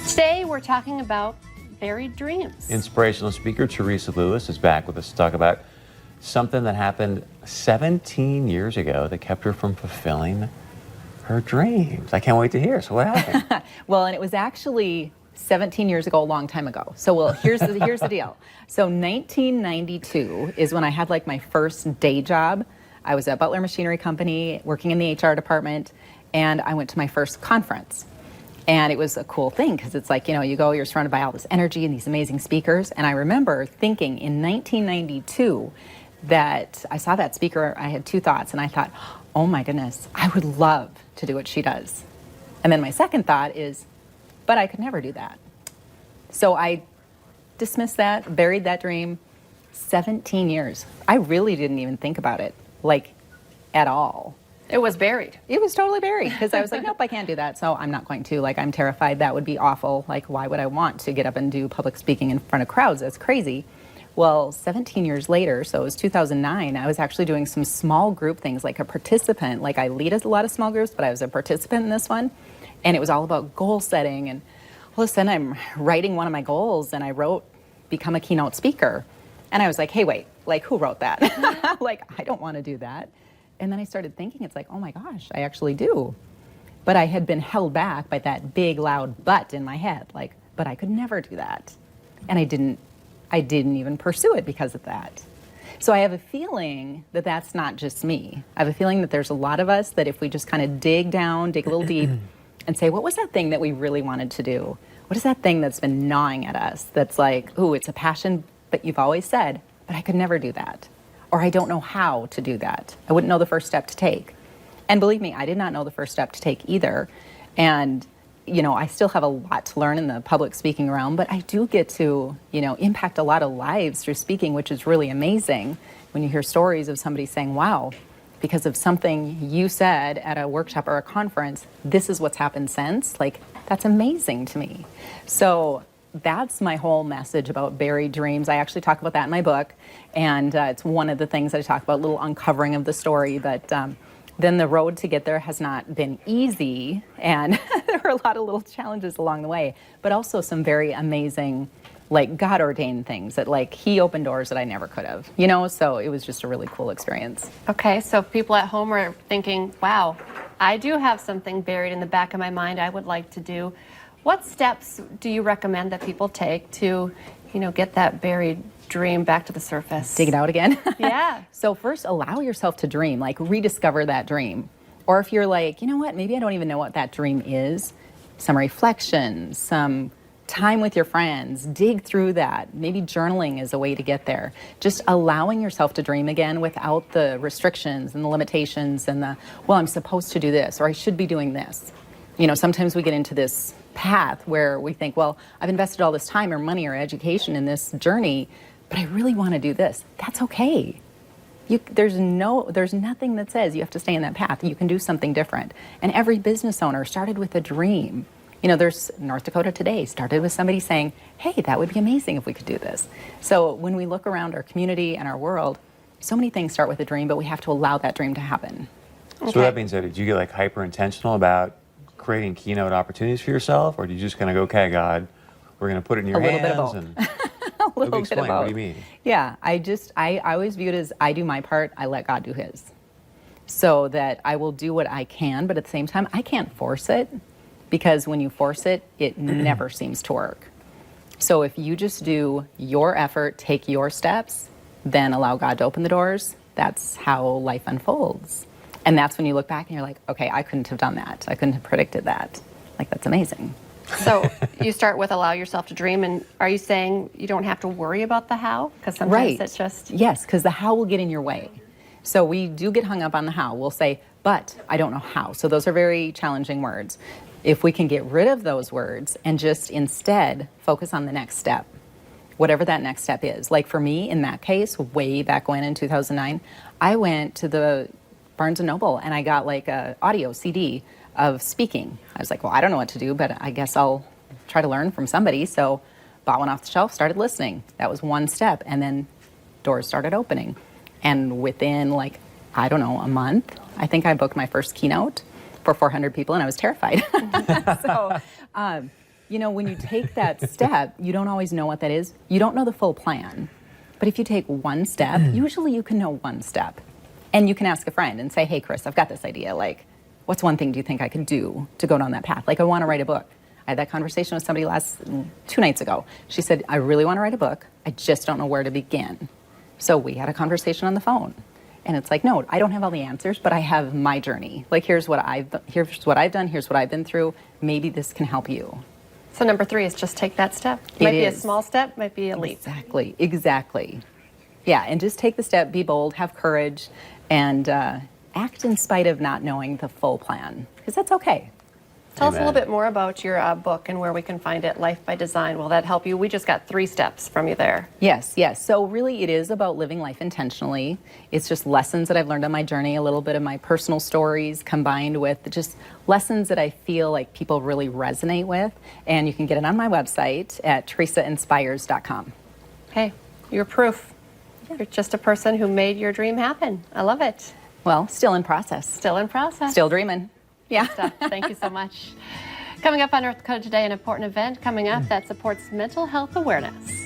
Today we're talking about buried dreams. Inspirational speaker Teresa Lewis is back with us to talk about something that happened 17 years ago that kept her from fulfilling her dreams. I can't wait to hear. So what happened? Well, and it was actually 17 years ago, a long time ago. So, here's the deal. So 1992 is when I had like my first day job. I was at Butler Machinery Company working in the HR department, and I went to my first conference. And it was a cool thing because it's like, you go, you're surrounded by all this energy and these amazing speakers. And I remember thinking in 1992 that I saw that speaker, I had two thoughts, and I thought, oh my goodness, I would love to do what she does. And then my second thought is, but I could never do that. So I dismissed that, buried that dream. 17 years. I really didn't even think about it, like, at all. It was buried. It was totally buried because I was like, nope, I can't do that. So I'm not going to. Like, I'm terrified. That would be awful. Like, why would I want to get up and do public speaking in front of crowds? That's crazy. Well, 17 years later, so it was 2009, I was actually doing some small group things, like a participant. Like, I lead a lot of small groups, but I was a participant in this one. And it was all about goal setting. And all of a sudden, I'm writing one of my goals, and I wrote, become a keynote speaker. And I was like, hey, wait, like, who wrote that? Like, I don't want to do that. And then I started thinking, it's like, oh my gosh, I actually do. But I had been held back by that big, loud but in my head. Like, but I could never do that. And I didn't even pursue it because of that. So I have a feeling that that's not just me. I have a feeling that there's a lot of us that if we just kind of dig down, dig a little deep, and say, what was that thing that we really wanted to do? What is that thing that's been gnawing at us that's like, ooh, it's a passion, but you've always said, but I could never do that. Or I don't know how to do that. I wouldn't know the first step to take. And believe me, I did not know the first step to take either. And, I still have a lot to learn in the public speaking realm, but I do get to, impact a lot of lives through speaking, which is really amazing when you hear stories of somebody saying, wow, because of something you said at a workshop or a conference, this is what's happened since. Like, that's amazing to me. So that's my whole message about buried dreams. I actually talk about that in my book, and it's one of the things that I talk about, a little uncovering of the story. But then the road to get there has not been easy, and there were a lot of little challenges along the way, but also some very amazing, like, God-ordained things that, like, He opened doors that I never could have, so it was just a really cool experience. Okay, so people at home are thinking, wow, I do have something buried in the back of my mind I would like to do. What steps do you recommend that people take to, get that buried dream back to the surface? Dig it out again? Yeah. So first, allow yourself to dream, like rediscover that dream. Or if you're like, you know what, maybe I don't even know what that dream is, some reflection, some time with your friends, dig through that. Maybe journaling is a way to get there. Just allowing yourself to dream again without the restrictions and the limitations and I'm supposed to do this, or I should be doing this. Sometimes we get into this path where we think, well, I've invested all this time or money or education in this journey, but I really want to do this. That's okay. There's nothing that says you have to stay in that path. You can do something different. And every business owner started with a dream. There's North Dakota Today started with somebody saying, hey, that would be amazing if we could do this. So when we look around our community and our world, so many things start with a dream, but we have to allow that dream to happen. Okay. So that being said, did you get like hyper intentional about creating keynote opportunities for yourself, or do you just kind of go, okay, God, we're going to put it in your hands? A little bit of both. A little bit of both. What do you mean? Yeah, I always view it as I do my part, I let God do His. So that I will do what I can, but at the same time, I can't force it, because when you force it, it never seems to work. So if you just do your effort, take your steps, then allow God to open the doors, that's how life unfolds. And that's when you look back and you're like, okay, I couldn't have done that. I couldn't have predicted that. Like, that's amazing. So you start with allow yourself to dream, and are you saying you don't have to worry about the how? Because sometimes it's just... Yes, because the how will get in your way. So we do get hung up on the how. We'll say, but I don't know how. So those are very challenging words. If we can get rid of those words and just instead focus on the next step, whatever that next step is. Like for me, in that case, way back when in 2009, I went to the Barnes & Noble and I got like a audio CD of speaking. I was like, well, I don't know what to do, but I guess I'll try to learn from somebody. So bought one off the shelf, started listening. That was one step. And then doors started opening. And within like, I don't know, a month, I think I booked my first keynote for 400 people and I was terrified. So You know, when you take that step, you don't always know what that is. You don't know the full plan. But if you take one step, usually you can know one step. And you can ask a friend and say, hey, Chris, I've got this idea. Like, what's one thing do you think I could do to go down that path? Like, I want to write a book. I had that conversation with somebody 2 nights ago. She said, I really want to write a book. I just don't know where to begin. So we had a conversation on the phone. And it's like, no, I don't have all the answers, but I have my journey. Like, here's what I've done, here's what I've been through. Maybe this can help you. So number 3 is just take that step. It Might be a is. small step, might be a leap. Exactly. Yeah, and just take the step, be bold, have courage, and act in spite of not knowing the full plan, because that's okay. Tell us a little Amen. bit more about your book and where we can find it, Life by Design. Will that help you? We just got 3 steps from you there. Yes. So really it is about living life intentionally. It's just lessons that I've learned on my journey, a little bit of my personal stories combined with just lessons that I feel like people really resonate with. And you can get it on my website at teresainspires.com. Hey, you're proof. You're just a person who made your dream happen. I love it. Well, still in process. Still in process. Still dreaming. Yeah. Stuff. Thank you so much. Coming up on Earth Code today, an important event coming up that supports mental health awareness.